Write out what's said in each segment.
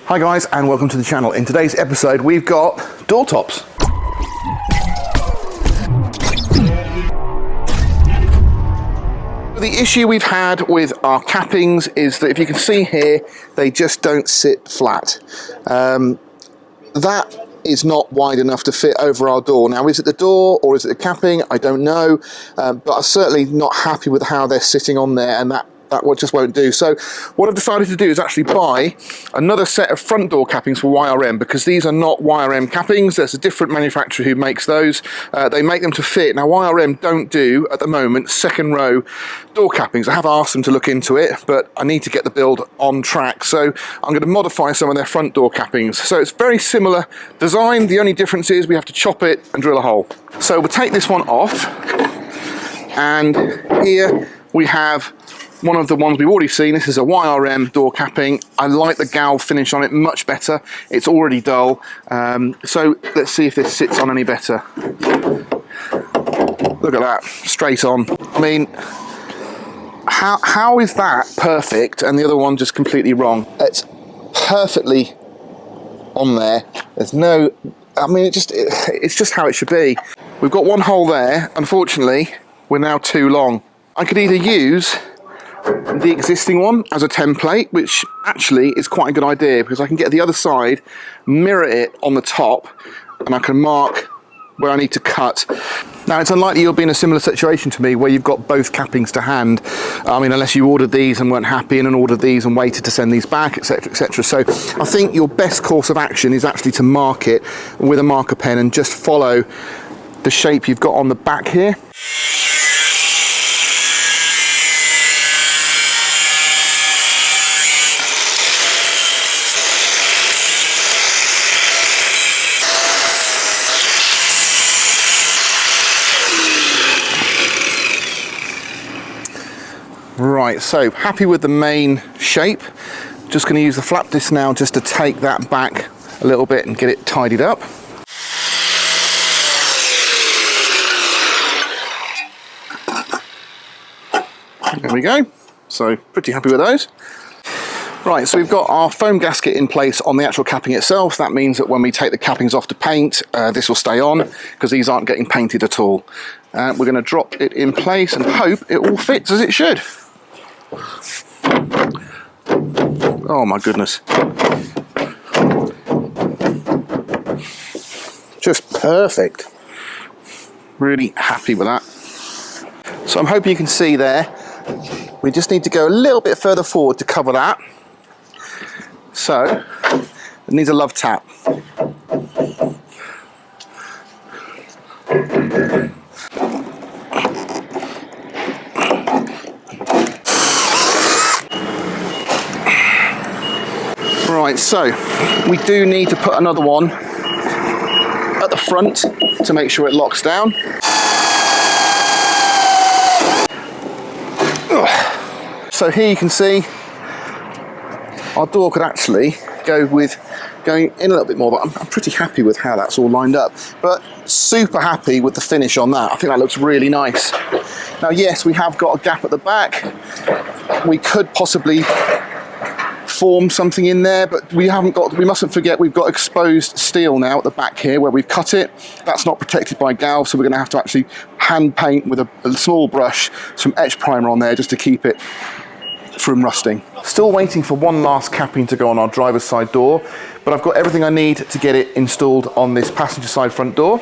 Hi guys, and welcome to the channel. In today's episode we've got door tops. The issue we've had with our cappings is that if you can see here, they just don't sit flat. That is not wide enough to fit over our door. Now, is it the door or is it the capping? I don't know, but I'm certainly not happy with how they're sitting on there, and that just won't do. So what I've decided to do is actually buy another set of front door cappings for YRM, because these are not YRM cappings. There's a different manufacturer who makes those. They make them to fit. Now, YRM don't do, at the moment, second row door cappings. I have asked them to look into it, but I need to get the build on track. So I'm going to modify some of their front door cappings. So it's very similar design. The only difference is we have to chop it and drill a hole. So we'll take this one off, and here we have one of the ones we've already seen. This is a YRM door capping. I like the galv finish on it much better. It's already dull. So let's see if this sits on any better. Look at that, straight on. I mean, how is that perfect and the other one just completely wrong? It's perfectly on there. There's no, I mean, it's just how it should be. We've got one hole there. Unfortunately, we're now too long. I could either use the existing one as a template, which actually is quite a good idea, because I can get the other side, mirror it on the top, and I can mark where I need to cut. Now, it's unlikely you'll be in a similar situation to me where you've got both cappings to hand. I mean, unless you ordered these and weren't happy, and then ordered these and waited to send these back, etc, etc. So I think your best course of action is actually to mark it with a marker pen and just follow the shape you've got on the back here. Right, so happy with the main shape. Just going to use the flap disc now just to take that back a little bit and get it tidied up. There we go. So pretty happy with those. Right, so we've got our foam gasket in place on the actual capping itself. That means that when we take the cappings off to paint, this will stay on, because these aren't getting painted at all. We're going to drop it in place and hope it all fits as it should. Oh my goodness. Just perfect. Really happy with that. So I'm hoping you can see there. We just need to go a little bit further forward to cover that. So it needs a love tap. Right, so we do need to put another one at the front to make sure it locks down. So here you can see our door could actually go with going in a little bit more, but I'm pretty happy with how that's all lined up. But super happy with the finish on that. I think that looks really nice. Now, yes, we have got a gap at the back. We could possibly form something in there, but we mustn't forget we've got exposed steel now at the back here where we've cut it. That's not protected by galv, so we're going to have to actually hand paint with a small brush some etch primer on there just to keep it from rusting. Still waiting for one last capping to go on our driver's side door, but I've got everything I need to get it installed on this passenger side front door.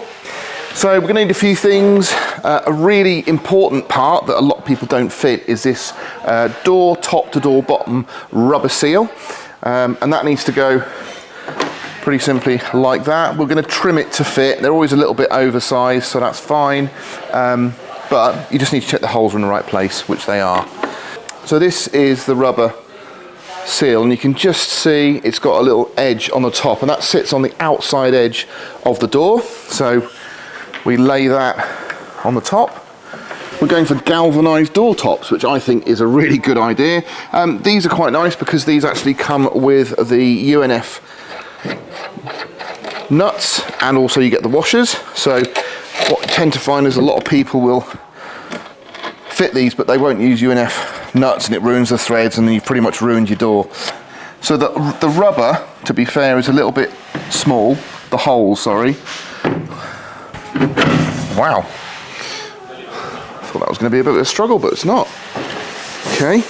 So we're going to need a few things. A really important part that a lot of people don't fit is this door top to door bottom rubber seal, and that needs to go pretty simply like that. We're going to trim it to fit. They're always a little bit oversized, so that's fine, but you just need to check the holes are in the right place, which they are. So this is the rubber seal, and you can just see it's got a little edge on the top, and that sits on the outside edge of the door. So we lay that on the top. We're going for galvanized door tops, which I think is a really good idea. These are quite nice because these actually come with the UNF nuts, and also you get the washers. So what I tend to find is a lot of people will fit these, but they won't use UNF nuts, and it ruins the threads, and then you've pretty much ruined your door. So the rubber, to be fair, is a little bit small. The hole, sorry. Wow. Thought that was going to be a bit of a struggle, but it's not. Okay.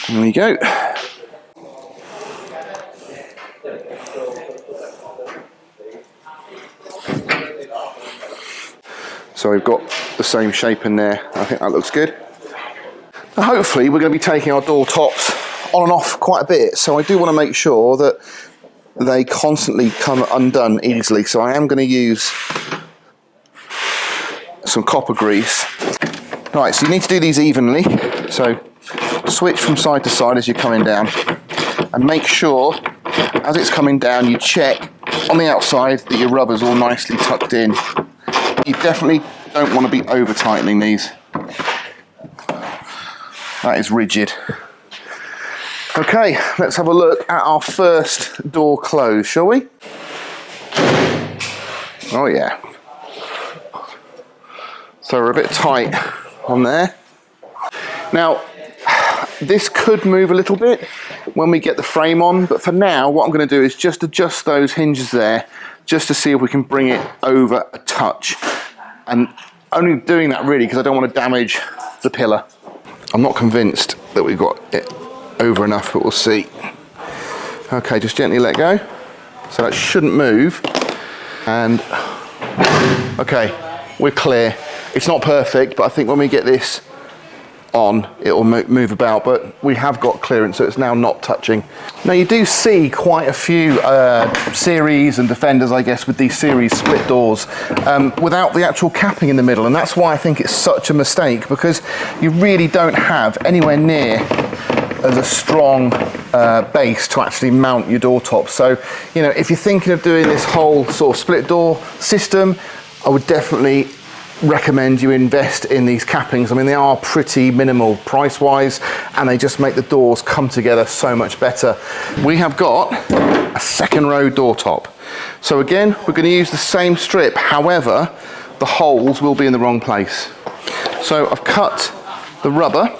There we go. So we've got the same shape in there. I think that looks good. Now hopefully we're going to be taking our door tops on and off quite a bit, so I do want to make sure that they constantly come undone easily. So I am going to use some copper grease. Right, so you need to do these evenly. So switch from side to side as you're coming down, and make sure as it's coming down you check on the outside that your rubber's all nicely tucked in. You definitely don't want to be over tightening these. That is rigid. Okay, let's have a look at our first door close, shall we? Oh yeah. So we're a bit tight on there. Now, this could move a little bit when we get the frame on, but for now what I'm going to do is just adjust those hinges there, just to see if we can bring it over a touch. And only doing that really because I don't want to damage the pillar. I'm not convinced that we've got it over enough, but we'll see. Okay, just gently let go. So that shouldn't move. And okay, we're clear. It's not perfect, but I think when we get this on, it will move about, but we have got clearance, so it's now not touching. Now you do see quite a few series and Defenders, I guess, with these series split doors without the actual capping in the middle, and that's why I think it's such a mistake, because you really don't have anywhere near as a strong base to actually mount your door top. So, you know, if you're thinking of doing this whole sort of split door system, I would definitely recommend you invest in these cappings. I mean, they are pretty minimal price wise, and they just make the doors come together so much better. We have got a second row door top. So again, we're going to use the same strip, however, the holes will be in the wrong place. So I've cut the rubber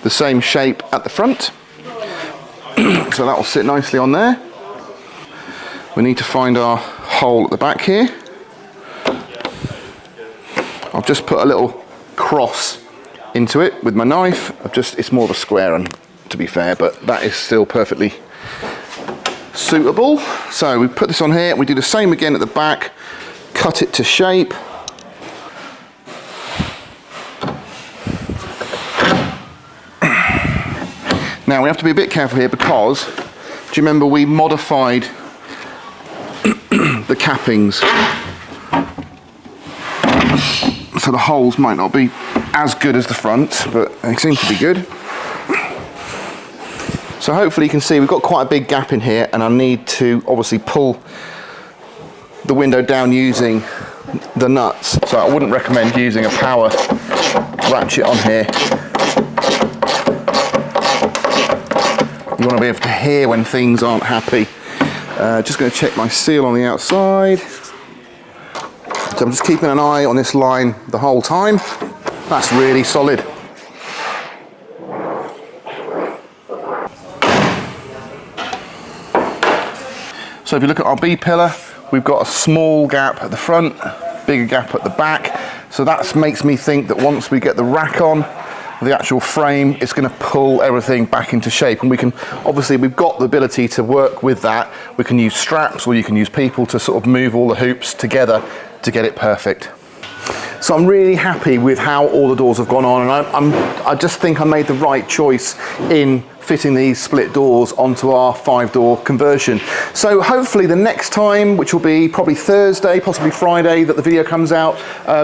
the same shape at the front, so that will sit nicely on there. We need to find our hole at the back here. I've just put a little cross into it with my knife. It's more of a square, and to be fair, but that is still perfectly suitable. So we put this on here, we do the same again at the back, cut it to shape. Now we have to be a bit careful here because, do you remember we modified the cappings? So the holes might not be as good as the front, but they seem to be good. So hopefully you can see we've got quite a big gap in here, and I need to obviously pull the window down using the nuts. So I wouldn't recommend using a power ratchet on here. You want to be able to hear when things aren't happy. Just going to check my seal on the outside. So I'm just keeping an eye on this line the whole time. That's really solid. So if you look at our B pillar, we've got a small gap at the front, bigger gap at the back. So that makes me think that once we get the rack on, the actual frame, it's going to pull everything back into shape. And we can, obviously we've got the ability to work with that. We can use straps, or you can use people to sort of move all the hoops together to get it perfect. So I'm really happy with how all the doors have gone on, and I just think I made the right choice in fitting these split doors onto our 5-door conversion. So hopefully the next time, which will be probably Thursday, possibly Friday, that the video comes out,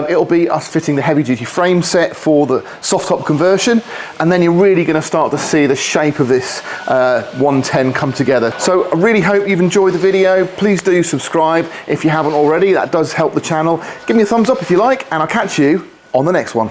it'll be us fitting the heavy duty frame set for the soft top conversion, and then you're really going to start to see the shape of this 110 come together. So I really hope you've enjoyed the video. Please do subscribe if you haven't already. That does help the channel. Give me a thumbs up if you like, and I'll catch you on the next one.